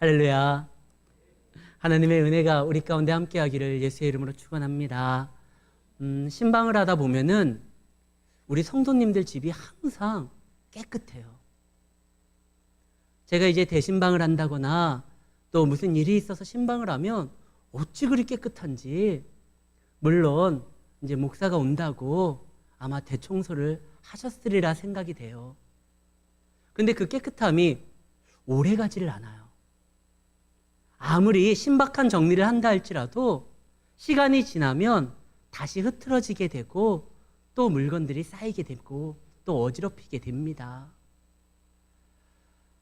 할렐루야. 하나님의 은혜가 우리 가운데 함께하기를 예수의 이름으로 축원합니다. 신방을 하다 보면은 우리 성도님들 집이 항상 깨끗해요. 제가 이제 대신방을 한다거나 또 무슨 일이 있어서 신방을 하면 어찌 그리 깨끗한지, 물론 이제 목사가 온다고 아마 대청소를 하셨으리라 생각이 돼요. 근데 그 깨끗함이 오래 가지를 않아요. 아무리 신박한 정리를 한다 할지라도 시간이 지나면 다시 흐트러지게 되고 또 물건들이 쌓이게 되고 또 어지럽히게 됩니다.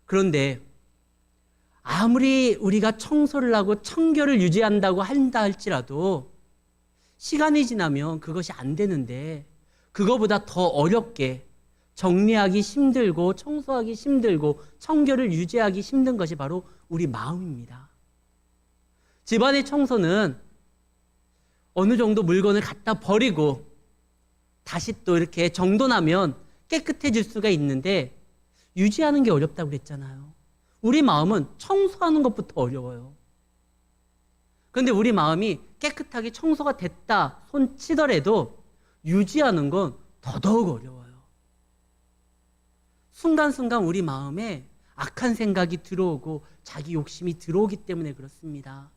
그런데 아무리 우리가 청소를 하고 청결을 유지한다고 한다 할지라도 시간이 지나면 그것이 안 되는데, 그거보다 더 어렵게 정리하기 힘들고 청소하기 힘들고 청결을 유지하기 힘든 것이 바로 우리 마음입니다. 집안의 청소는 어느 정도 물건을 갖다 버리고 다시 또 이렇게 정돈하면 깨끗해질 수가 있는데, 유지하는 게 어렵다고 그랬잖아요. 우리 마음은 청소하는 것부터 어려워요. 그런데 우리 마음이 깨끗하게 청소가 됐다 손 치더라도 유지하는 건 더더욱 어려워요. 순간순간 우리 마음에 악한 생각이 들어오고 자기 욕심이 들어오기 때문에 그렇습니다.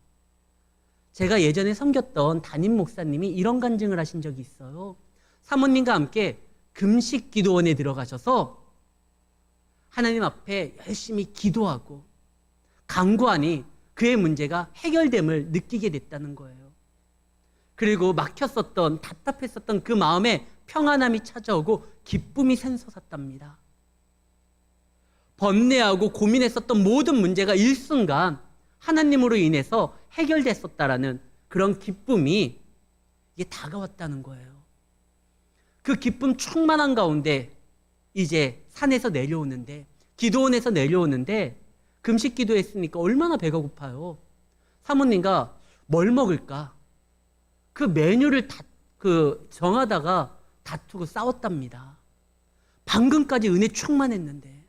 제가 예전에 섬겼던 담임 목사님이 이런 간증을 하신 적이 있어요. 사모님과 함께 금식 기도원에 들어가셔서 하나님 앞에 열심히 기도하고 간구하니 그의 문제가 해결됨을 느끼게 됐다는 거예요. 그리고 막혔었던, 답답했었던 그 마음에 평안함이 찾아오고 기쁨이 샘솟았답니다. 번뇌하고 고민했었던 모든 문제가 일순간 하나님으로 인해서 해결됐었다라는 그런 기쁨이 이게 다가왔다는 거예요. 그 기쁨 충만한 가운데 이제 산에서 내려오는데, 기도원에서 내려오는데 금식 기도했으니까 얼마나 배가 고파요. 사모님과 뭘 먹을까? 그 메뉴를 정하다가 다투고 싸웠답니다. 방금까지 은혜 충만했는데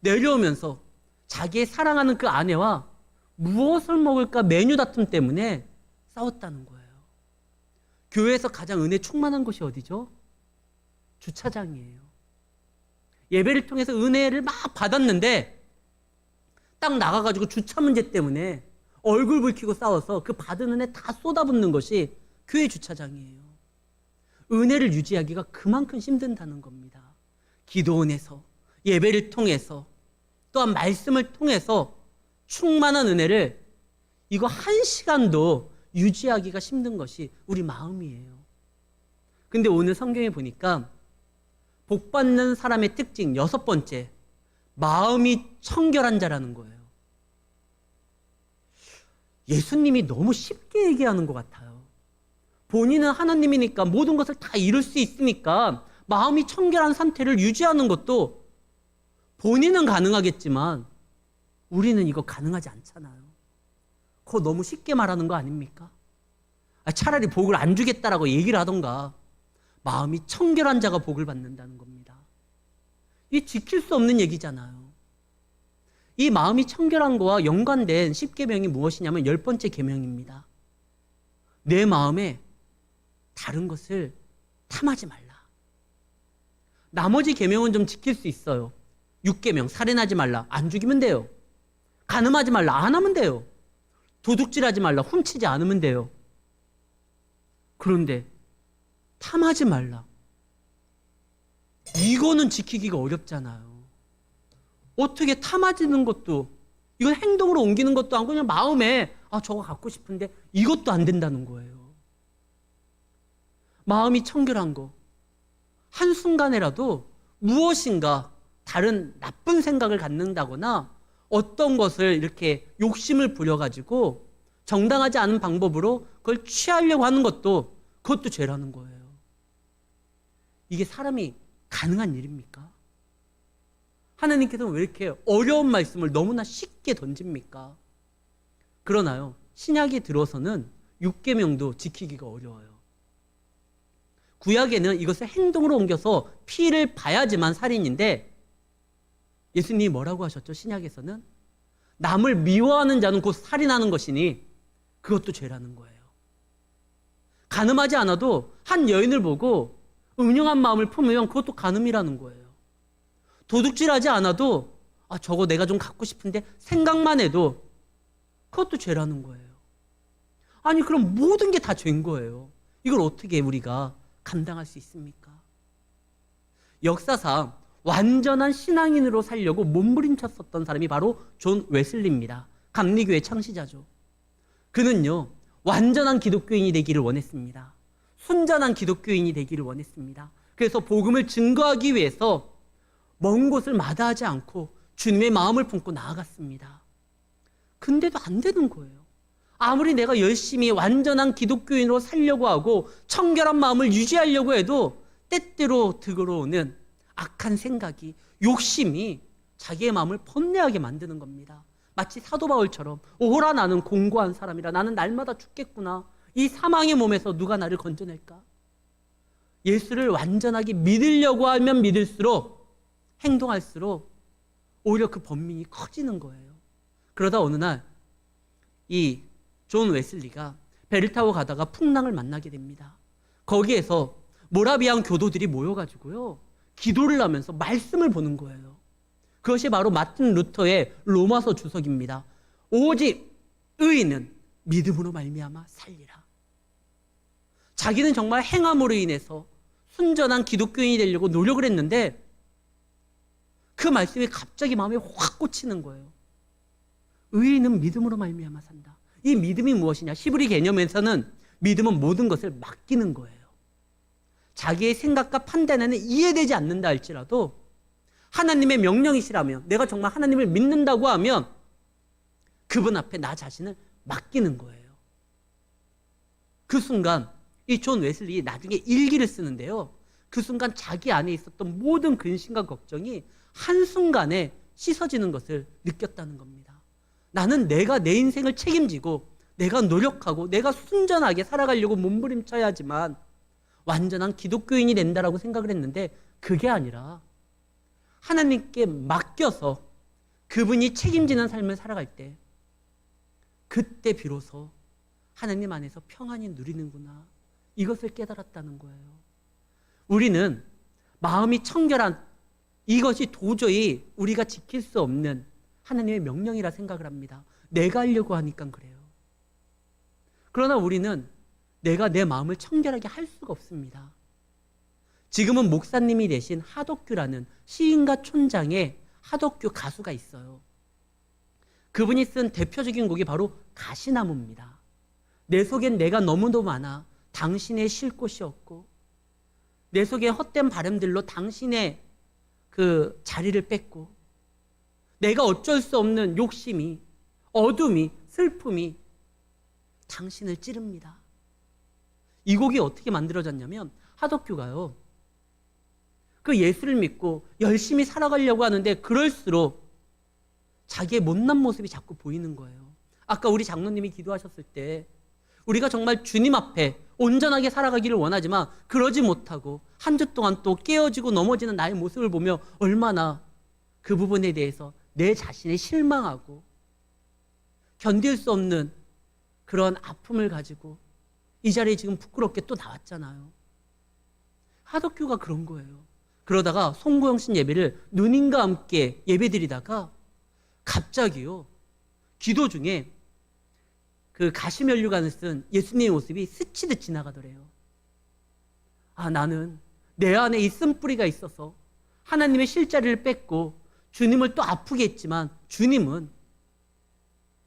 내려오면서 자기의 사랑하는 그 아내와 무엇을 먹을까 메뉴 다툼 때문에 싸웠다는 거예요. 교회에서 가장 은혜 충만한 곳이 어디죠? 주차장이에요. 예배를 통해서 은혜를 막 받았는데 딱 나가가지고 주차 문제 때문에 얼굴 붉히고 싸워서 그 받은 은혜 다 쏟아붓는 것이 교회 주차장이에요. 은혜를 유지하기가 그만큼 힘든다는 겁니다. 기도원에서, 예배를 통해서, 또한 말씀을 통해서 충만한 은혜를 이거 한 시간도 유지하기가 힘든 것이 우리 마음이에요. 근데 오늘 성경에 보니까 복받는 사람의 특징 6번째, 마음이 청결한 자라는 거예요. 예수님이 너무 쉽게 얘기하는 것 같아요. 본인은 하나님이니까 모든 것을 다 이룰 수 있으니까 마음이 청결한 상태를 유지하는 것도 본인은 가능하겠지만 우리는 이거 가능하지 않잖아요. 그거 너무 쉽게 말하는 거 아닙니까? 차라리 복을 안 주겠다라고 얘기를 하던가. 마음이 청결한 자가 복을 받는다는 겁니다. 이 지킬 수 없는 얘기잖아요. 이 마음이 청결한 거와 연관된 10계명이 무엇이냐면 10번째 계명입니다. 내 마음에 다른 것을 탐하지 말라. 나머지 계명은 좀 지킬 수 있어요. 6계명, 살인하지 말라. 안 죽이면 돼요. 간음하지 말라. 안 하면 돼요. 도둑질하지 말라. 훔치지 않으면 돼요. 그런데 탐하지 말라. 이거는 지키기가 어렵잖아요. 어떻게 탐하지는 것도, 이건 행동으로 옮기는 것도 아니고 그냥 마음에 저거 갖고 싶은데 이것도 안 된다는 거예요. 마음이 청결한 거, 한순간에라도 무엇인가 다른 나쁜 생각을 갖는다거나 어떤 것을 이렇게 욕심을 부려가지고 정당하지 않은 방법으로 그걸 취하려고 하는 것도, 그것도 죄라는 거예요. 이게 사람이 가능한 일입니까? 하나님께서는 왜 이렇게 어려운 말씀을 너무나 쉽게 던집니까? 그러나요, 신약에 들어서는 6계명도 지키기가 어려워요. 구약에는 이것을 행동으로 옮겨서 피를 봐야지만 살인인데, 예수님이 뭐라고 하셨죠? 신약에서는 남을 미워하는 자는 곧 살인하는 것이니 그것도 죄라는 거예요. 간음하지 않아도 한 여인을 보고 음흉한 마음을 품으면 그것도 간음이라는 거예요. 도둑질하지 않아도 저거 내가 좀 갖고 싶은데 생각만 해도 그것도 죄라는 거예요. 아니 그럼 모든 게 다 죄인 거예요. 이걸 어떻게 우리가 감당할 수 있습니까? 역사상 완전한 신앙인으로 살려고 몸부림쳤었던 사람이 바로 존 웨슬리입니다. 감리교의 창시자죠. 그는요, 완전한 기독교인이 되기를 원했습니다. 순전한 기독교인이 되기를 원했습니다. 그래서 복음을 증거하기 위해서 먼 곳을 마다하지 않고 주님의 마음을 품고 나아갔습니다. 근데도 안 되는 거예요. 아무리 내가 열심히 완전한 기독교인으로 살려고 하고 청결한 마음을 유지하려고 해도 때때로 들어오는 악한 생각이, 욕심이 자기의 마음을 번뇌하게 만드는 겁니다. 마치 사도 바울처럼 오호라 나는 공고한 사람이라, 나는 날마다 죽겠구나. 이 사망의 몸에서 누가 나를 건져낼까? 예수를 완전하게 믿으려고 하면 믿을수록, 행동할수록 오히려 그 번민이 커지는 거예요. 그러다 어느 날 이 존 웨슬리가 배를 타고 가다가 풍랑을 만나게 됩니다. 거기에서 모라비안 교도들이 모여가지고요, 기도를 하면서 말씀을 보는 거예요. 그것이 바로 마틴 루터의 로마서 주석입니다. 오직 의인은 믿음으로 말미암아 살리라. 자기는 정말 행함으로 인해서 순전한 기독교인이 되려고 노력을 했는데 그 말씀이 갑자기 마음에 확 꽂히는 거예요. 의인은 믿음으로 말미암아 산다. 이 믿음이 무엇이냐? 히브리 개념에서는 믿음은 모든 것을 맡기는 거예요. 자기의 생각과 판단에는 이해되지 않는다 할지라도 하나님의 명령이시라면, 내가 정말 하나님을 믿는다고 하면 그분 앞에 나 자신을 맡기는 거예요. 그 순간 이 존 웨슬리 나중에 일기를 쓰는데요, 그 순간 자기 안에 있었던 모든 근심과 걱정이 한순간에 씻어지는 것을 느꼈다는 겁니다. 나는 내가 내 인생을 책임지고 내가 노력하고 내가 순전하게 살아가려고 몸부림쳐야 하지만 완전한 기독교인이 된다라고 생각을 했는데 그게 아니라 하나님께 맡겨서 그분이 책임지는 삶을 살아갈 때, 그때 비로소 하나님 안에서 평안이 누리는구나, 이것을 깨달았다는 거예요. 우리는 마음이 청결한, 이것이 도저히 우리가 지킬 수 없는 하나님의 명령이라 생각을 합니다. 내가 하려고 하니까 그래요. 그러나 우리는 내가 내 마음을 청결하게 할 수가 없습니다. 지금은 목사님이 되신 하덕규라는 시인가 촌장의 하덕규 가수가 있어요. 그분이 쓴 대표적인 곡이 바로 가시나무입니다. 내 속엔 내가 너무도 많아 당신의 쉴 곳이 없고, 내 속에 헛된 바람들로 당신의 그 자리를 뺏고, 내가 어쩔 수 없는 욕심이, 어둠이, 슬픔이 당신을 찌릅니다. 이 곡이 어떻게 만들어졌냐면, 하덕규가요, 그 예수를 믿고 열심히 살아가려고 하는데 그럴수록 자기의 못난 모습이 자꾸 보이는 거예요. 아까 우리 장로님이 기도하셨을 때 우리가 정말 주님 앞에 온전하게 살아가기를 원하지만 그러지 못하고 한 주 동안 또 깨어지고 넘어지는 나의 모습을 보며 얼마나 그 부분에 대해서 내 자신이 실망하고 견딜 수 없는 그런 아픔을 가지고 이 자리에 지금 부끄럽게 또 나왔잖아요. 하덕규가 그런 거예요. 그러다가 송구영신 예배를 누님과 함께 예배드리다가 갑자기요, 기도 중에 그 가시면류관을 쓴 예수님의 모습이 스치듯 지나가더래요. 나는 내 안에 이 쓴뿌리가 있어서 하나님의 실자리를 뺏고 주님을 또 아프게 했지만 주님은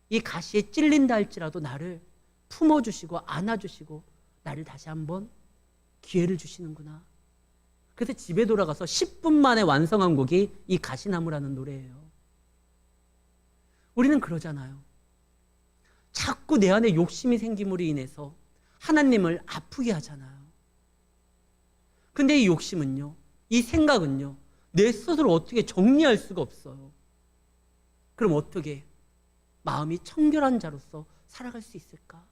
이 가시에 찔린다 할지라도 나를 품어주시고 안아주시고 나를 다시 한번 기회를 주시는구나. 그래서 집에 돌아가서 10분 만에 완성한 곡이 이 가시나무라는 노래예요. 우리는 그러잖아요. 자꾸 내 안에 욕심이 생김으로 인해서 하나님을 아프게 하잖아요. 근데 이 욕심은요, 이 생각은요, 내 스스로 어떻게 정리할 수가 없어요. 그럼 어떻게 마음이 청결한 자로서 살아갈 수 있을까?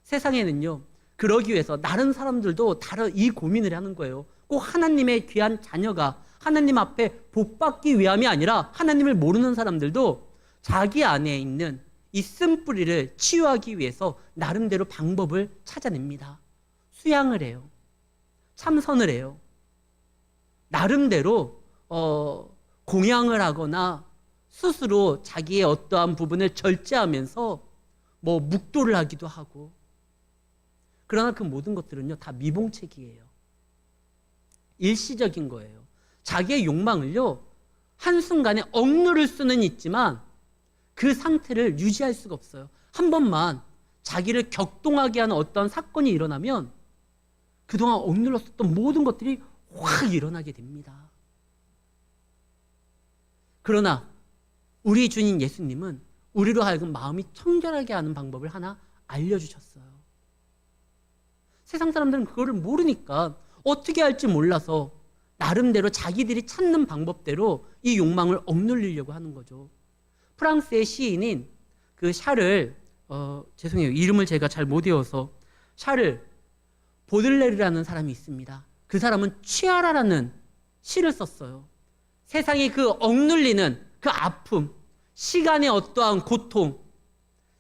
세상에는요, 그러기 위해서 다른 사람들도 다른 이 고민을 하는 거예요. 꼭 하나님의 귀한 자녀가 하나님 앞에 복 받기 위함이 아니라 하나님을 모르는 사람들도 자기 안에 있는 이 쓴뿌리를 치유하기 위해서 나름대로 방법을 찾아냅니다. 수양을 해요. 참선을 해요. 나름대로 공양을 하거나 스스로 자기의 어떠한 부분을 절제하면서 뭐 묵도를 하기도 하고. 그러나 그 모든 것들은요 다 미봉책이에요. 일시적인 거예요. 자기의 욕망을요 한순간에 억누를 수는 있지만 그 상태를 유지할 수가 없어요. 한 번만 자기를 격동하게 하는 어떤 사건이 일어나면 그동안 억눌렀었던 모든 것들이 확 일어나게 됩니다. 그러나 우리 주님 예수님은 우리로 하여금 마음이 청결하게 하는 방법을 하나 알려주셨어요. 세상 사람들은 그거를 모르니까 어떻게 할지 몰라서 나름대로 자기들이 찾는 방법대로 이 욕망을 억누르려고 하는 거죠. 프랑스의 시인인 그 샤를 죄송해요. 이름을 제가 잘 못 외워서 샤를 보들레르라는 사람이 있습니다. 그 사람은 취하라라는 시를 썼어요. 세상의 그 억눌리는 그 아픔, 시간의 어떠한 고통,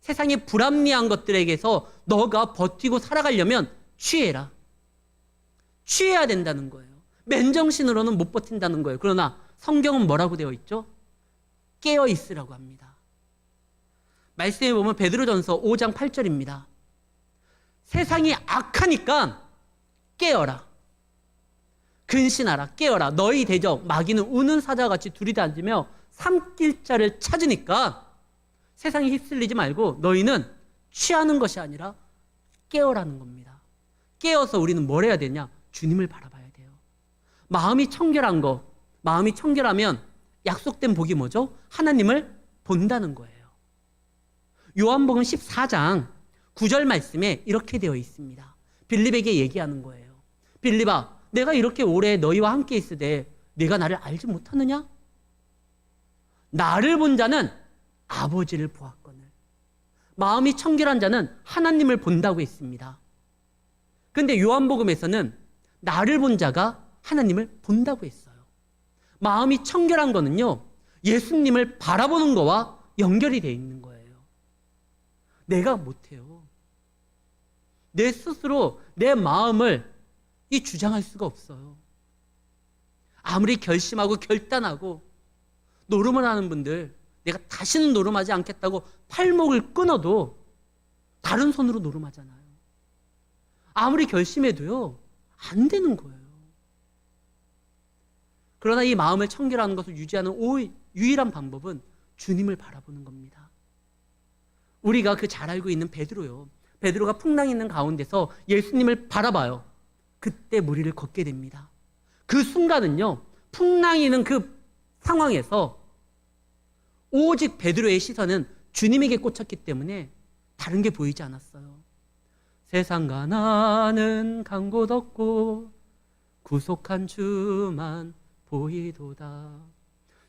세상의 불합리한 것들에게서 너가 버티고 살아가려면 취해라. 취해야 된다는 거예요. 맨정신으로는 못 버틴다는 거예요. 그러나 성경은 뭐라고 되어 있죠? 깨어 있으라고 합니다. 말씀에 보면 베드로전서 5장 8절입니다. 세상이 악하니까 깨어라. 근신하라. 깨어라. 너희 대적 마귀는 우는 사자같이 두리다니며 삼킬 자를 찾으니까 세상에 휩쓸리지 말고 너희는 취하는 것이 아니라 깨어라는 겁니다. 깨어서 우리는 뭘 해야 되냐? 주님을 바라봐야 돼요. 마음이 청결한 거, 마음이 청결하면 약속된 복이 뭐죠? 하나님을 본다는 거예요. 요한복음 14장 9절 말씀에 이렇게 되어 있습니다. 빌립에게 얘기하는 거예요. 빌립아, 내가 이렇게 오래 너희와 함께 있으되 네가 나를 알지 못하느냐? 나를 본 자는 아버지를 보았거늘. 마음이 청결한 자는 하나님을 본다고 했습니다. 그런데 요한복음에서는 나를 본 자가 하나님을 본다고 했어요. 마음이 청결한 거는요, 예수님을 바라보는 거와 연결이 되어 있는 거예요. 내가 못해요. 내 스스로 내 마음을 주장할 수가 없어요. 아무리 결심하고 결단하고 노름을 하는 분들, 내가 다시는 노름하지 않겠다고 팔목을 끊어도 다른 손으로 노름하잖아요. 아무리 결심해도요, 안 되는 거예요. 그러나 이 마음을 청결하는 것을 유지하는 유일한 방법은 주님을 바라보는 겁니다. 우리가 그 잘 알고 있는 베드로요. 베드로가 풍랑이 있는 가운데서 예수님을 바라봐요. 그때 무리를 걷게 됩니다. 그 순간은요, 풍랑이 있는 그 상황에서 오직 베드로의 시선은 주님에게 꽂혔기 때문에 다른 게 보이지 않았어요. 세상과 나는 간 곳 없고 구속한 주만 보이도다.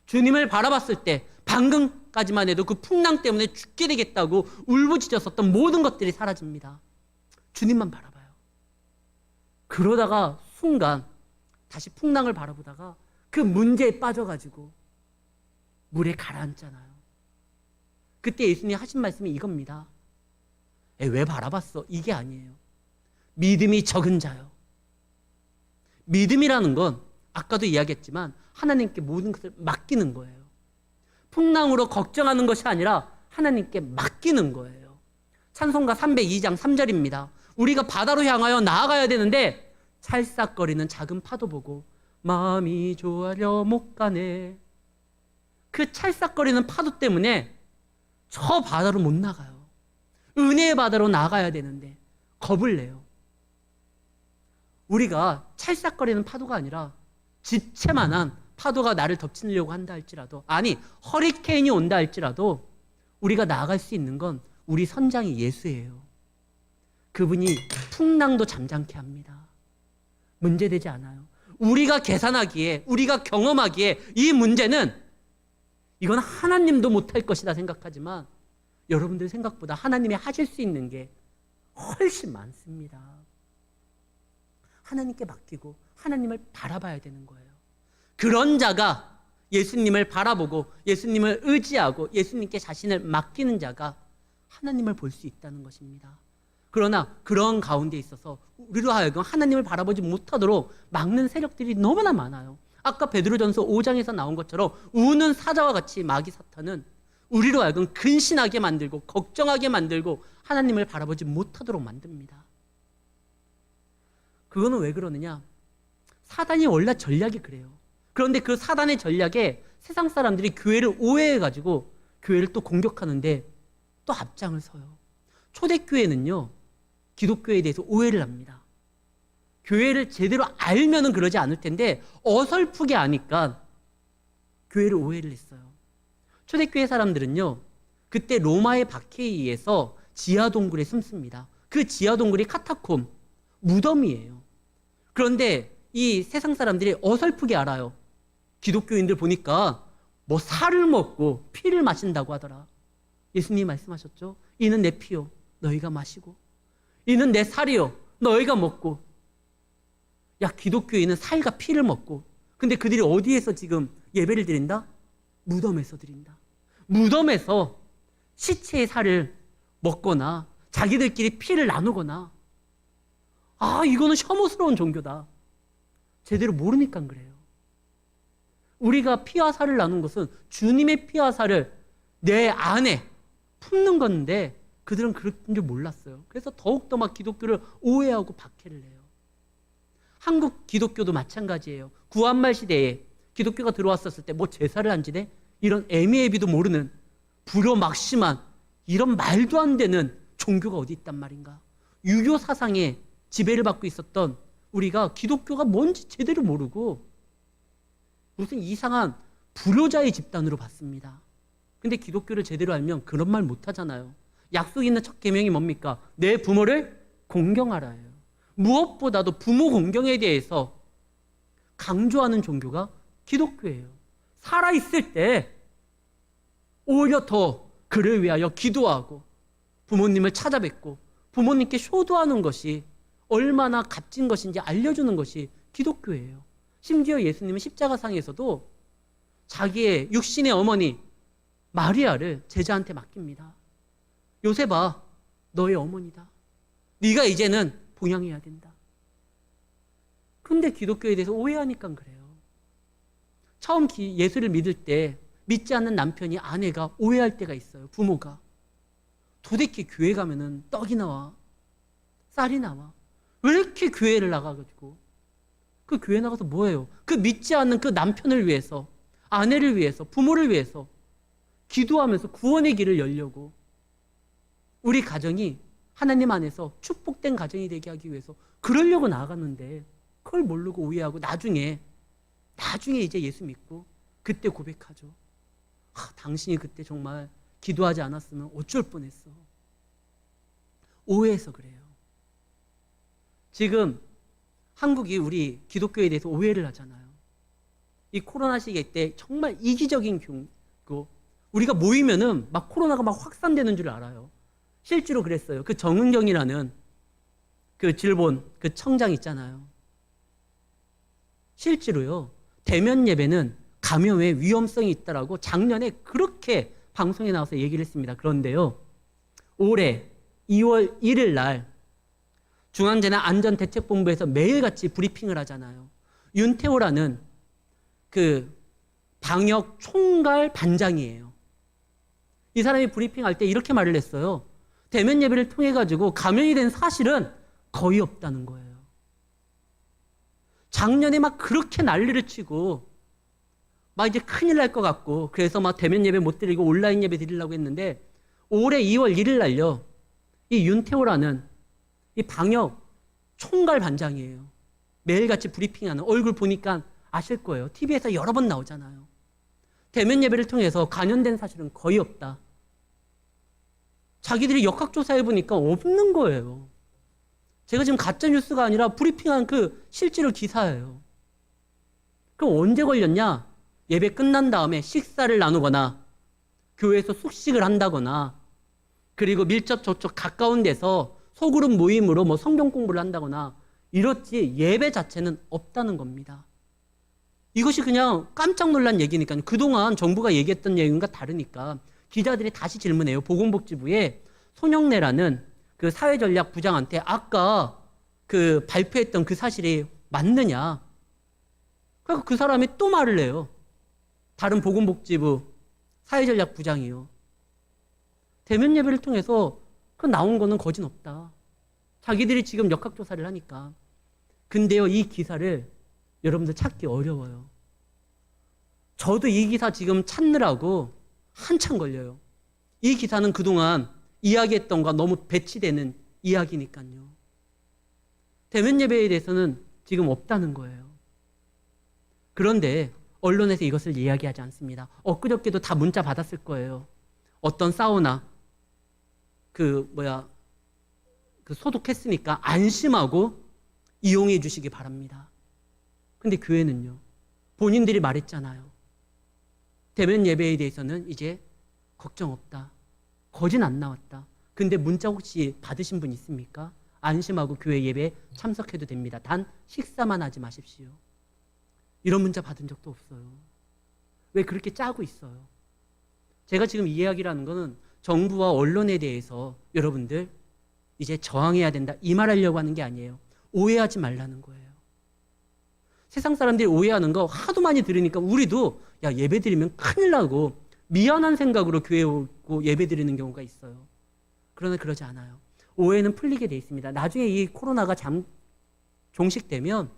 주님을 바라봤을 때 방금까지만 해도 그 풍랑 때문에 죽게 되겠다고 울부짖었었던 모든 것들이 사라집니다. 주님만 바라봐요. 그러다가 순간 다시 풍랑을 바라보다가 그 문제에 빠져가지고 물에 가라앉잖아요. 그때 예수님이 하신 말씀이 이겁니다. 왜 바라봤어? 이게 아니에요. 믿음이 적은 자요. 믿음이라는 건 아까도 이야기했지만 하나님께 모든 것을 맡기는 거예요. 풍랑으로 걱정하는 것이 아니라 하나님께 맡기는 거예요. 찬송가 302장 3절입니다. 우리가 바다로 향하여 나아가야 되는데 찰싹거리는 작은 파도 보고 마음이 좋아려 못 가네. 그 찰싹거리는 파도 때문에 저 바다로 못 나가요. 은혜의 바다로 나가야 되는데 겁을 내요. 우리가 찰싹거리는 파도가 아니라 집채만한 파도가 나를 덮치려고 한다 할지라도, 아니 허리케인이 온다 할지라도 우리가 나아갈 수 있는 건 우리 선장이 예수예요. 그분이 풍랑도 잠잠케 합니다. 문제되지 않아요. 우리가 계산하기에, 우리가 경험하기에 이 문제는 이건 하나님도 못할 것이다 생각하지만 여러분들 생각보다 하나님이 하실 수 있는 게 훨씬 많습니다. 하나님께 맡기고 하나님을 바라봐야 되는 거예요. 그런 자가 예수님을 바라보고 예수님을 의지하고 예수님께 자신을 맡기는 자가 하나님을 볼 수 있다는 것입니다. 그러나 그런 가운데 있어서 우리로 하여금 하나님을 바라보지 못하도록 막는 세력들이 너무나 많아요. 아까 베드로전서 5장에서 나온 것처럼 우는 사자와 같이 마귀 사탄은 우리로 하여금 근신하게 만들고 걱정하게 만들고 하나님을 바라보지 못하도록 만듭니다. 그거는 왜 그러느냐? 사단이 원래 전략이 그래요. 그런데 그 사단의 전략에 세상 사람들이 교회를 오해해가지고 교회를 또 공격하는데 또 앞장을 서요. 초대교회는요, 기독교에 대해서 오해를 합니다. 교회를 제대로 알면은 그러지 않을 텐데 어설프게 아니까 교회를 오해를 했어요. 초대교회 사람들은요, 그때 로마의 박해에 의해서 지하 동굴에 숨습니다. 그 지하 동굴이 카타콤, 무덤이에요. 그런데 이 세상 사람들이 어설프게 알아요. 기독교인들 보니까 뭐 살을 먹고 피를 마신다고 하더라. 예수님이 말씀하셨죠. 이는 내 피요, 너희가 마시고 이는 내 살이요, 너희가 먹고. 야, 기독교인은 살과 피를 먹고, 근데 그들이 어디에서 지금 예배를 드린다? 무덤에서 드린다. 무덤에서 시체의 살을 먹거나 자기들끼리 피를 나누거나. 아, 이거는 혐오스러운 종교다. 제대로 모르니까 그래요. 우리가 피와 살을 나눈 것은 주님의 피와 살을 내 안에 품는 건데 그들은 그런 줄 몰랐어요. 그래서 더욱더 막 기독교를 오해하고 박해를 해요. 한국 기독교도 마찬가지예요. 구한말 시대에 기독교가 들어왔었을 때 뭐 제사를 안 지내? 이런 애미애비도 모르는 불효막심한 이런 말도 안 되는 종교가 어디 있단 말인가. 유교 사상에 지배를 받고 있었던 우리가 기독교가 뭔지 제대로 모르고 무슨 이상한 불효자의 집단으로 봤습니다. 근데 기독교를 제대로 알면 그런 말 못하잖아요. 약속 있는 첫 계명이 뭡니까? 내 부모를 공경하라예요. 무엇보다도 부모 공경에 대해서 강조하는 종교가 기독교예요. 살아있을 때 오히려 더 그를 위하여 기도하고 부모님을 찾아뵙고 부모님께 효도하는 것이 얼마나 값진 것인지 알려주는 것이 기독교예요. 심지어 예수님은 십자가상에서도 자기의 육신의 어머니 마리아를 제자한테 맡깁니다. 요셉아, 너의 어머니다. 네가 이제는 봉양해야 된다. 근데 기독교에 대해서 오해하니까 그래요. 처음 예수를 믿을 때 믿지 않는 남편이 아내가 오해할 때가 있어요. 부모가. 도대체 교회 가면은 떡이 나와, 쌀이 나와. 왜 이렇게 교회를 나가가지고 그 교회 나가서 뭐예요? 그 믿지 않는 그 남편을 위해서, 아내를 위해서, 부모를 위해서 기도하면서 구원의 길을 열려고 우리 가정이 하나님 안에서 축복된 가정이 되게 하기 위해서 그러려고 나아갔는데 그걸 모르고 오해하고 나중에 이제 예수 믿고 그때 고백하죠. 당신이 그때 정말 기도하지 않았으면 어쩔 뻔했어. 오해해서 그래요. 지금 한국이 우리 기독교에 대해서 오해를 하잖아요. 이 코로나 시기 때 정말 이기적인 경고, 우리가 모이면은 막 코로나가 막 확산되는 줄 알아요. 실제로 그랬어요. 그 정은경이라는 그 질본 그 청장 있잖아요. 실제로요, 대면 예배는 감염의 위험성이 있다라고 작년에 그렇게 방송에 나와서 얘기를 했습니다. 그런데요, 올해 2월 1일 날 중앙재난안전대책본부에서 매일같이 브리핑을 하잖아요. 윤태호라는 그 방역 총괄 반장이에요. 이 사람이 브리핑할 때 이렇게 말을 했어요. 대면 예배를 통해 가지고 감염이 된 사실은 거의 없다는 거예요. 작년에 막 그렇게 난리를 치고 막 이제 큰일 날 것 같고 그래서 막 대면 예배 못 드리고 온라인 예배 드리려고 했는데 올해 2월 1일 날요, 이 윤태호라는 이 방역 총괄 반장이에요. 매일같이 브리핑하는, 얼굴 보니까 아실 거예요. TV에서 여러 번 나오잖아요. 대면 예배를 통해서 감염된 사실은 거의 없다. 자기들이 역학조사해보니까 없는 거예요. 제가 지금 가짜뉴스가 아니라 브리핑한 그 실제로 기사예요. 그럼 언제 걸렸냐? 예배 끝난 다음에 식사를 나누거나 교회에서 숙식을 한다거나 그리고 밀접 접촉 가까운 데서 소그룹 모임으로 뭐 성경 공부를 한다거나 이렇지 예배 자체는 없다는 겁니다. 이것이 그냥 깜짝 놀란 얘기니까요. 그동안 정부가 얘기했던 얘기과 다르니까 기자들이 다시 질문해요. 보건복지부에 손영래라는 그 사회전략부장한테 아까 그 발표했던 그 사실이 맞느냐. 그러니까 그 사람이 또 말을 해요. 다른 보건복지부 사회전략부장이요. 대면 예배를 통해서 그 나온 거는 거진 없다. 자기들이 지금 역학조사를 하니까. 근데요, 이 기사를 여러분들 찾기 어려워요. 저도 이 기사 지금 찾느라고 한참 걸려요. 이 기사는 그동안 이야기했던 것과 너무 배치되는 이야기니까요. 대면 예배에 대해서는 지금 없다는 거예요. 그런데 언론에서 이것을 이야기하지 않습니다. 엊그저께도 다 문자 받았을 거예요. 어떤 사우나 그 소독했으니까 안심하고 이용해 주시기 바랍니다. 근데 교회는요, 본인들이 말했잖아요. 대면 예배에 대해서는 이제 걱정 없다. 거진 안 나왔다. 근데 문자 혹시 받으신 분 있습니까? 안심하고 교회 예배에 참석해도 됩니다. 단 식사만 하지 마십시오. 이런 문자 받은 적도 없어요. 왜 그렇게 짜고 있어요? 제가 지금 이 이야기를 하는 거는 정부와 언론에 대해서 여러분들 이제 저항해야 된다 이 말하려고 하는 게 아니에요. 오해하지 말라는 거예요. 세상 사람들이 오해하는 거 하도 많이 들으니까 우리도 야 예배 드리면 큰일 나고 미안한 생각으로 교회에 오고 예배 드리는 경우가 있어요. 그러나 그러지 않아요. 오해는 풀리게 돼 있습니다. 나중에 이 코로나가 종식되면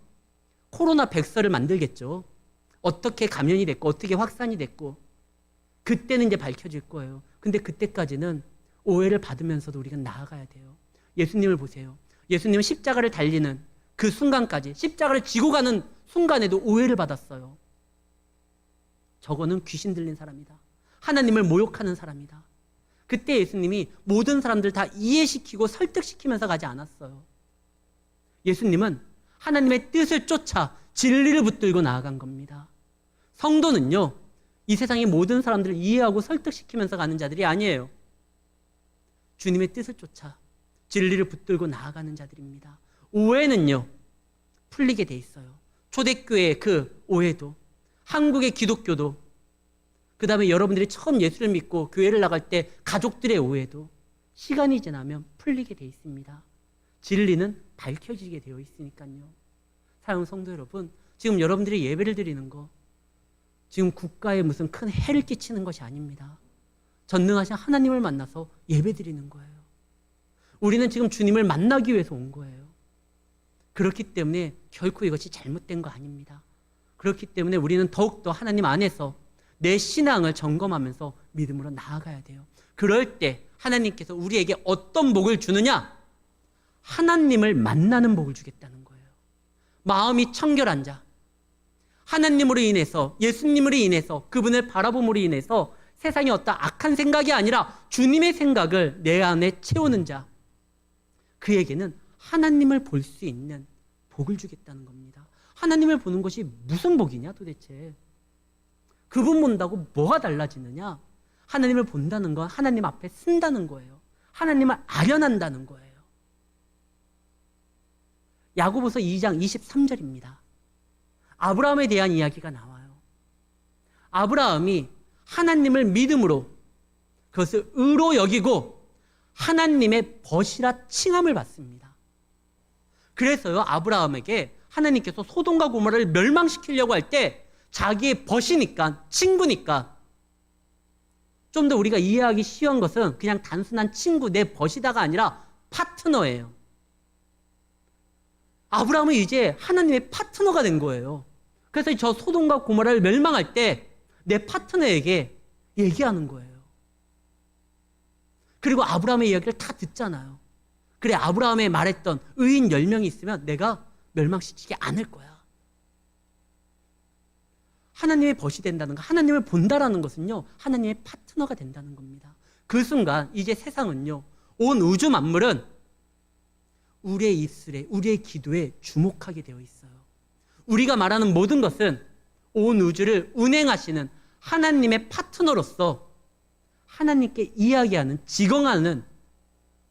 코로나 백서를 만들겠죠. 어떻게 감염이 됐고 어떻게 확산이 됐고 그때는 이제 밝혀질 거예요. 근데 그때까지는 오해를 받으면서도 우리가 나아가야 돼요. 예수님을 보세요. 예수님은 십자가를 달리는 그 순간까지 십자가를 지고 가는 순간에도 오해를 받았어요. 저거는 귀신 들린 사람이다. 하나님을 모욕하는 사람이다. 그때 예수님이 모든 사람들 다 이해시키고 설득시키면서 가지 않았어요. 예수님은 하나님의 뜻을 쫓아 진리를 붙들고 나아간 겁니다. 성도는요, 이 세상의 모든 사람들을 이해하고 설득시키면서 가는 자들이 아니에요. 주님의 뜻을 쫓아 진리를 붙들고 나아가는 자들입니다. 오해는요, 풀리게 돼 있어요. 초대교회의 그 오해도, 한국의 기독교도, 그 다음에 여러분들이 처음 예수를 믿고 교회를 나갈 때 가족들의 오해도 시간이 지나면 풀리게 돼 있습니다. 진리는 밝혀지게 되어 있으니까요. 사랑하는 성도 여러분, 지금 여러분들이 예배를 드리는 거 지금 국가에 무슨 큰 해를 끼치는 것이 아닙니다. 전능하신 하나님을 만나서 예배 드리는 거예요. 우리는 지금 주님을 만나기 위해서 온 거예요. 그렇기 때문에 결코 이것이 잘못된 거 아닙니다. 그렇기 때문에 우리는 더욱더 하나님 안에서 내 신앙을 점검하면서 믿음으로 나아가야 돼요. 그럴 때 하나님께서 우리에게 어떤 복을 주느냐? 하나님을 만나는 복을 주겠다는 거예요. 마음이 청결한 자, 하나님으로 인해서, 예수님으로 인해서, 그분을 바라봄으로 인해서 세상에 어떤 악한 생각이 아니라 주님의 생각을 내 안에 채우는 자, 그에게는 하나님을 볼 수 있는 복을 주겠다는 겁니다. 하나님을 보는 것이 무슨 복이냐 도대체. 그분 본다고 뭐가 달라지느냐? 하나님을 본다는 건 하나님 앞에 쓴다는 거예요. 하나님을 아련한다는 거예요. 야고보서 2장 23절입니다. 아브라함에 대한 이야기가 나와요. 아브라함이 하나님을 믿음으로 그것을 의로 여기고 하나님의 벗이라 칭함을 받습니다. 그래서요, 아브라함에게 하나님께서 소돔과 고모라를 멸망시키려고 할 때 자기의 벗이니까, 친구니까, 좀 더 우리가 이해하기 쉬운 것은 그냥 단순한 친구, 내 벗이다가 아니라 파트너예요. 아브라함은 이제 하나님의 파트너가 된 거예요. 그래서 저 소돔과 고모라를 멸망할 때 내 파트너에게 얘기하는 거예요. 그리고 아브라함의 이야기를 다 듣잖아요. 그래, 아브라함이 말했던 의인 10명이 있으면 내가 멸망시키지 않을 거야. 하나님의 벗이 된다는 거, 하나님을 본다라는 것은요, 하나님의 파트너가 된다는 겁니다. 그 순간 이제 세상은요, 온 우주 만물은 우리의 입술에, 우리의 기도에 주목하게 되어 있어요. 우리가 말하는 모든 것은 온 우주를 운행하시는 하나님의 파트너로서 하나님께 이야기하는, 직언하는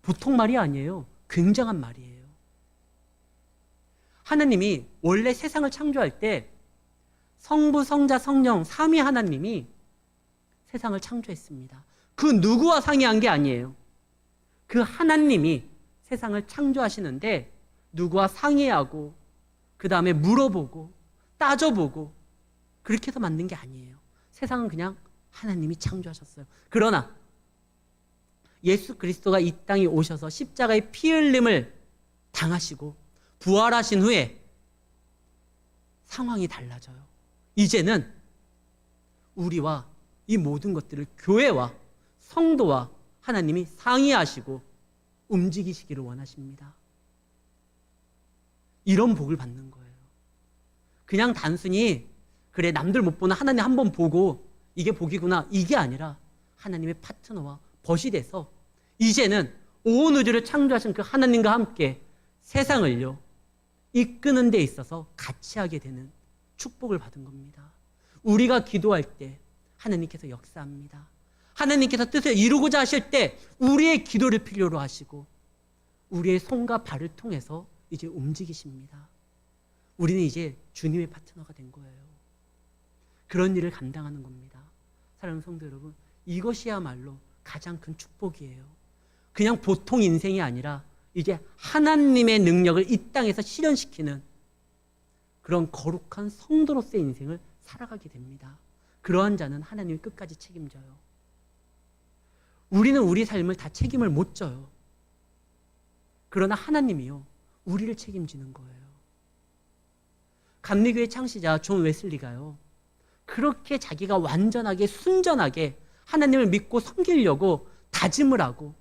보통 말이 아니에요. 굉장한 말이에요. 하나님이 원래 세상을 창조할 때 성부, 성자, 성령 삼위 하나님이 세상을 창조했습니다. 그 누구와 상의한 게 아니에요. 그 하나님이 세상을 창조하시는데 누구와 상의하고 그 다음에 물어보고 따져보고 그렇게 해서 만든 게 아니에요. 세상은 그냥 하나님이 창조하셨어요. 그러나 예수 그리스도가 이 땅에 오셔서 십자가의 피 흘림을 당하시고 부활하신 후에 상황이 달라져요. 이제는 우리와 이 모든 것들을 교회와 성도와 하나님이 상의하시고 움직이시기를 원하십니다. 이런 복을 받는 거예요. 그냥 단순히 그래 남들 못 보는 하나님 한번 보고 이게 복이구나 이게 아니라 하나님의 파트너와 벗이 돼서 이제는 온 우주를 창조하신 그 하나님과 함께 세상을요 이끄는 데 있어서 같이 하게 되는 축복을 받은 겁니다. 우리가 기도할 때 하나님께서 역사합니다. 하나님께서 뜻을 이루고자 하실 때 우리의 기도를 필요로 하시고 우리의 손과 발을 통해서 이제 움직이십니다. 우리는 이제 주님의 파트너가 된 거예요. 그런 일을 감당하는 겁니다. 사랑하는 성도 여러분, 이것이야말로 가장 큰 축복이에요. 그냥 보통 인생이 아니라 이제 하나님의 능력을 이 땅에서 실현시키는 그런 거룩한 성도로서의 인생을 살아가게 됩니다. 그러한 자는 하나님이 끝까지 책임져요. 우리는 우리 삶을 다 책임을 못 져요. 그러나 하나님이요 우리를 책임지는 거예요. 감리교회 창시자 존 웨슬리가요 그렇게 자기가 완전하게 순전하게 하나님을 믿고 섬기려고 다짐을 하고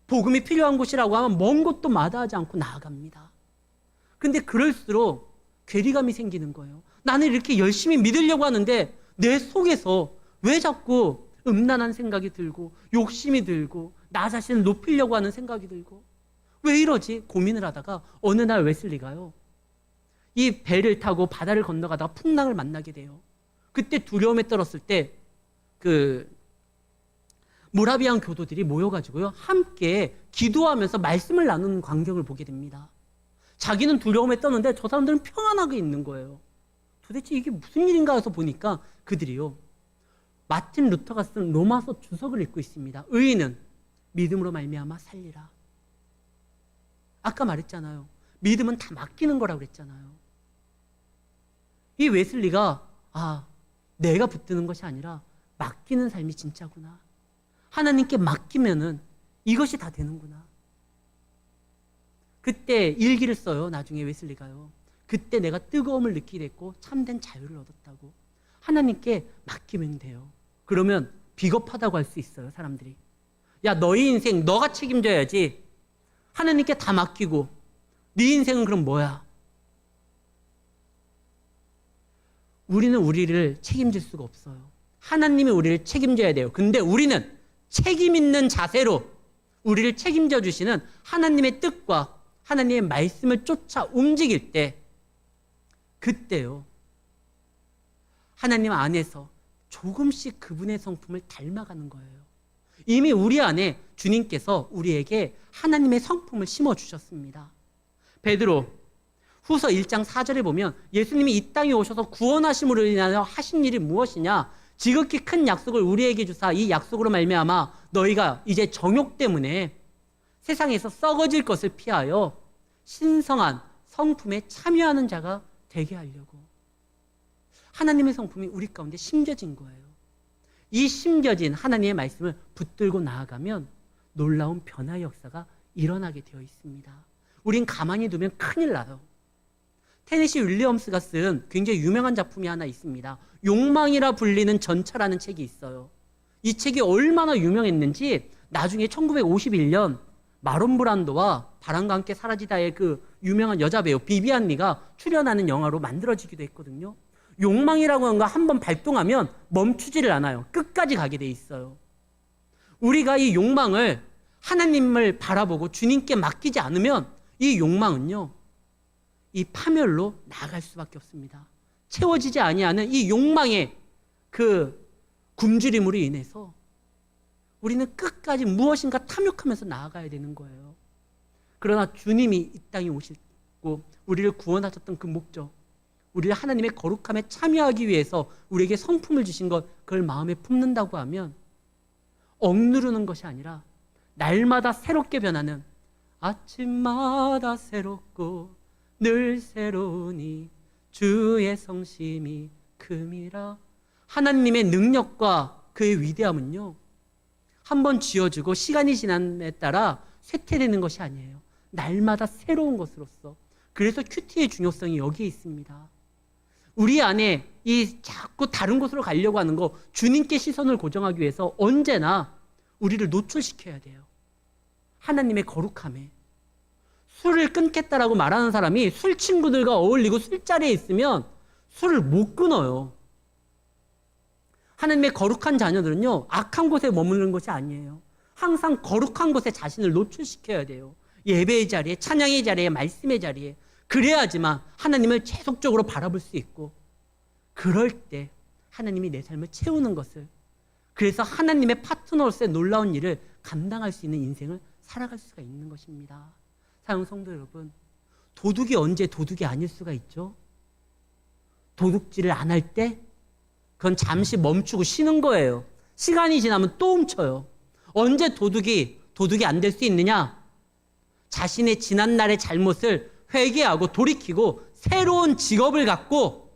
복음이 필요한 곳이라고 하면 먼 곳도 마다하지 않고 나아갑니다. 근데 그럴수록 괴리감이 생기는 거예요. 나는 이렇게 열심히 믿으려고 하는데 내 속에서 왜 자꾸 음란한 생각이 들고 욕심이 들고 나 자신을 높이려고 하는 생각이 들고 왜 이러지? 고민을 하다가 어느 날 웨슬리가요 이 배를 타고 바다를 건너가다가 풍랑을 만나게 돼요. 그때 두려움에 떨었을 때 그 모라비안 교도들이 모여가지고요 함께 기도하면서 말씀을 나누는 광경을 보게 됩니다. 자기는 두려움에 떠는데 저 사람들은 평안하게 있는 거예요. 도대체 이게 무슨 일인가 해서 보니까 그들이요 마틴 루터가 쓴 로마서 주석을 읽고 있습니다. 의인은 믿음으로 말미암아 살리라. 아까 말했잖아요. 믿음은 다 맡기는 거라고 그랬잖아요. 이 웨슬리가 내가 붙드는 것이 아니라 맡기는 삶이 진짜구나. 하나님께 맡기면은 이것이 다 되는구나. 그때 일기를 써요. 나중에 웨슬리가요. 그때 내가 뜨거움을 느끼게 됐고 참된 자유를 얻었다고. 하나님께 맡기면 돼요. 그러면 비겁하다고 할 수 있어요. 사람들이. 야 너희 인생 너가 책임져야지. 하나님께 다 맡기고 네 인생은 그럼 뭐야? 우리는 우리를 책임질 수가 없어요. 하나님이 우리를 책임져야 돼요. 근데 우리는 책임 있는 자세로 우리를 책임져 주시는 하나님의 뜻과 하나님의 말씀을 쫓아 움직일 때 그때요. 하나님 안에서 조금씩 그분의 성품을 닮아가는 거예요. 이미 우리 안에 주님께서 우리에게 하나님의 성품을 심어주셨습니다. 베드로 후서 1장 4절에 보면 예수님이 이 땅에 오셔서 구원하심으로 인하여 하신 일이 무엇이냐? 지극히 큰 약속을 우리에게 주사 이 약속으로 말미암아 너희가 이제 정욕 때문에 세상에서 썩어질 것을 피하여 신성한 성품에 참여하는 자가 되게 하려고. 하나님의 성품이 우리 가운데 심겨진 거예요. 이 심겨진 하나님의 말씀을 붙들고 나아가면 놀라운 변화의 역사가 일어나게 되어 있습니다. 우린 가만히 두면 큰일 나요. 테네시 윌리엄스가 쓴 굉장히 유명한 작품이 하나 있습니다. 욕망이라 불리는 전차라는 책이 있어요. 이 책이 얼마나 유명했는지 나중에 1951년 마론 브란도와 바람과 함께 사라지다의 그 유명한 여자 배우 비비안 리가 출연하는 영화로 만들어지기도 했거든요. 욕망이라고 하는 거 한번 발동하면 멈추지를 않아요. 끝까지 가게 돼 있어요. 우리가 이 욕망을 하나님을 바라보고 주님께 맡기지 않으면 이 욕망은요, 이 파멸로 나아갈 수밖에 없습니다. 채워지지 아니하는 이 욕망의 그 굶주림으로 인해서 우리는 끝까지 무엇인가 탐욕하면서 나아가야 되는 거예요. 그러나 주님이 이 땅에 오시고 우리를 구원하셨던 그 목적, 우리를 하나님의 거룩함에 참여하기 위해서 우리에게 성품을 주신 것, 그걸 마음에 품는다고 하면 억누르는 것이 아니라 날마다 새롭게 변하는, 아침마다 새롭고 늘 새로우니 주의 성심이 큼이라. 하나님의 능력과 그의 위대함은요, 한번 지어주고 시간이 지남에 따라 쇠퇴되는 것이 아니에요. 날마다 새로운 것으로서. 그래서 큐티의 중요성이 여기에 있습니다. 우리 안에 이 자꾸 다른 곳으로 가려고 하는 거, 주님께 시선을 고정하기 위해서 언제나 우리를 노출시켜야 돼요. 하나님의 거룩함에. 술을 끊겠다라고 말하는 사람이 술 친구들과 어울리고 술자리에 있으면 술을 못 끊어요. 하나님의 거룩한 자녀들은요, 악한 곳에 머무르는 것이 아니에요. 항상 거룩한 곳에 자신을 노출시켜야 돼요. 예배의 자리에, 찬양의 자리에, 말씀의 자리에. 그래야지만 하나님을 계속적으로 바라볼 수 있고, 그럴 때 하나님이 내 삶을 채우는 것을, 그래서 하나님의 파트너로서의 놀라운 일을 감당할 수 있는 인생을 살아갈 수가 있는 것입니다. 사랑하는 성도 여러분, 도둑이 언제 도둑이 아닐 수가 있죠? 도둑질을 안 할 때 그건 잠시 멈추고 쉬는 거예요. 시간이 지나면 또 훔쳐요. 언제 도둑이 안 될 수 있느냐? 자신의 지난날의 잘못을 회개하고 돌이키고 새로운 직업을 갖고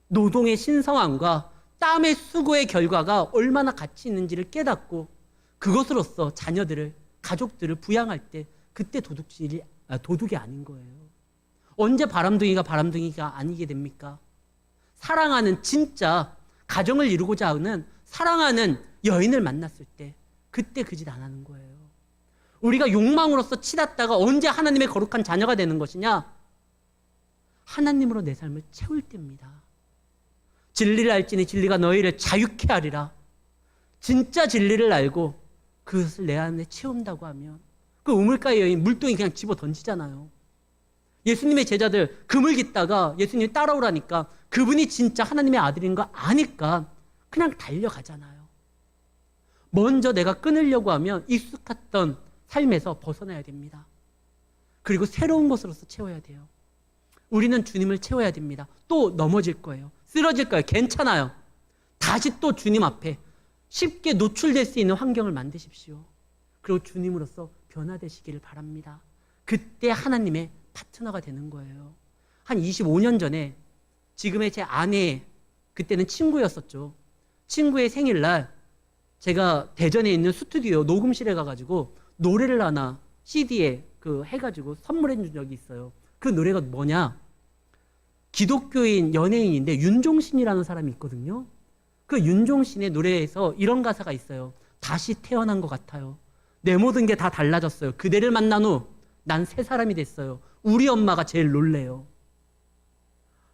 노동의 신성함과 땀의 수고의 결과가 얼마나 가치 있는지를 깨닫고 그것으로서 자녀들을, 가족들을 부양할 때, 그때 도둑이 아닌 거예요. 언제 바람둥이가 아니게 됩니까? 사랑하는, 진짜 가정을 이루고자 하는 사랑하는 여인을 만났을 때, 그때 그 짓 안 하는 거예요. 우리가 욕망으로서 치닫다가 언제 하나님의 거룩한 자녀가 되는 것이냐? 하나님으로 내 삶을 채울 때입니다. 진리를 알지니 진리가 너희를 자유케 하리라. 진짜 진리를 알고 그것을 내 안에 채운다고 하면, 그 우물가의 여인 물동이 그냥 집어 던지잖아요. 예수님의 제자들 그물 깃다가 예수님이 따라오라니까 그분이 진짜 하나님의 아들인 거 아니까 그냥 달려가잖아요. 먼저 내가 끊으려고 하면 익숙했던 삶에서 벗어나야 됩니다. 그리고 새로운 것으로서 채워야 돼요. 우리는 주님을 채워야 됩니다. 또 넘어질 거예요. 쓰러질 거예요. 괜찮아요. 다시 또 주님 앞에 쉽게 노출될 수 있는 환경을 만드십시오. 그리고 주님으로서 변화되시기를 바랍니다. 그때 하나님의 파트너가 되는 거예요. 한 25년 전에 지금의 제 아내, 그때는 친구였었죠. 친구의 생일날 제가 대전에 있는 스튜디오 녹음실에 가가지고 노래를 하나 CD에 해가지고 선물해 준 적이 있어요. 그 노래가 뭐냐? 기독교인 연예인인데 윤종신이라는 사람이 있거든요. 그 윤종신의 노래에서 이런 가사가 있어요. 다시 태어난 것 같아요. 내 모든 게 다 달라졌어요. 그대를 만난 후 난 새 사람이 됐어요. 우리 엄마가 제일 놀래요.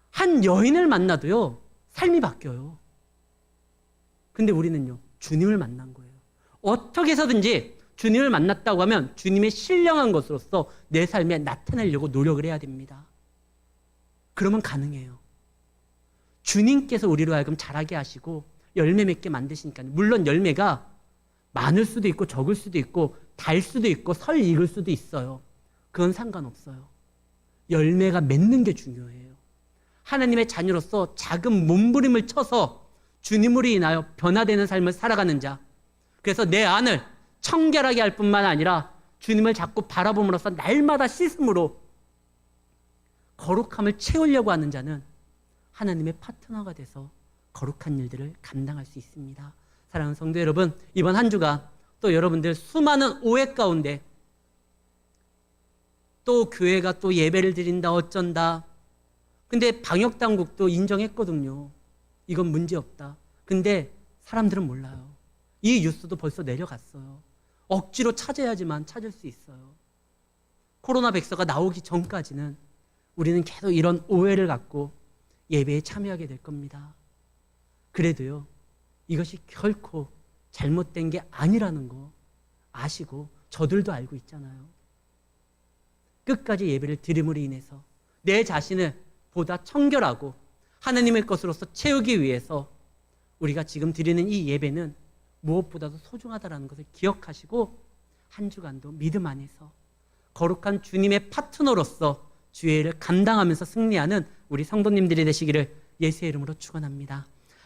한 여인을 만나도요, 삶이 바뀌어요. 근데 우리는요, 주님을 만난 거예요. 어떻게 해서든지 주님을 만났다고 하면 주님의 신령한 것으로서 내 삶에 나타내려고 노력을 해야 됩니다. 그러면 가능해요. 주님께서 우리로 하여금 자라게 하시고 열매 맺게 만드시니까요. 물론 열매가 많을 수도 있고 적을 수도 있고 달 수도 있고 설 익을 수도 있어요. 그건 상관없어요. 열매가 맺는 게 중요해요. 하나님의 자녀로서 작은 몸부림을 쳐서 주님으로 인하여 변화되는 삶을 살아가는 자, 그래서 내 안을 청결하게 할 뿐만 아니라 주님을 자꾸 바라봄으로써 날마다 씻음으로 거룩함을 채우려고 하는 자는 하나님의 파트너가 돼서 거룩한 일들을 감당할 수 있습니다. 사랑하는 성도 여러분, 이번 한 주가 또 여러분들 수많은 오해 가운데 또 교회가 또 예배를 드린다 어쩐다. 근데 방역당국도 인정했거든요. 이건 문제없다. 근데 사람들은 몰라요. 이 뉴스도 벌써 내려갔어요. 억지로 찾아야지만 찾을 수 있어요. 코로나 백서가 나오기 전까지는 우리는 계속 이런 오해를 갖고 예배에 참여하게 될 겁니다. 그래도요, 이것이 결코 잘못된 게 아니라는 거 아시고 저들도 알고 있잖아요. 끝까지 예배를 드림으로 인해서 내 자신을 보다 청결하고 하나님의 것으로서 채우기 위해서 우리가 지금 드리는 이 예배는 무엇보다도 소중하다는 것을 기억하시고 한 주간도 믿음 안에서 거룩한 주님의 파트너로서 주의 일을 감당하면서 승리하는 우리 성도님들이 되시기를 예수의 이름으로 축원합니다.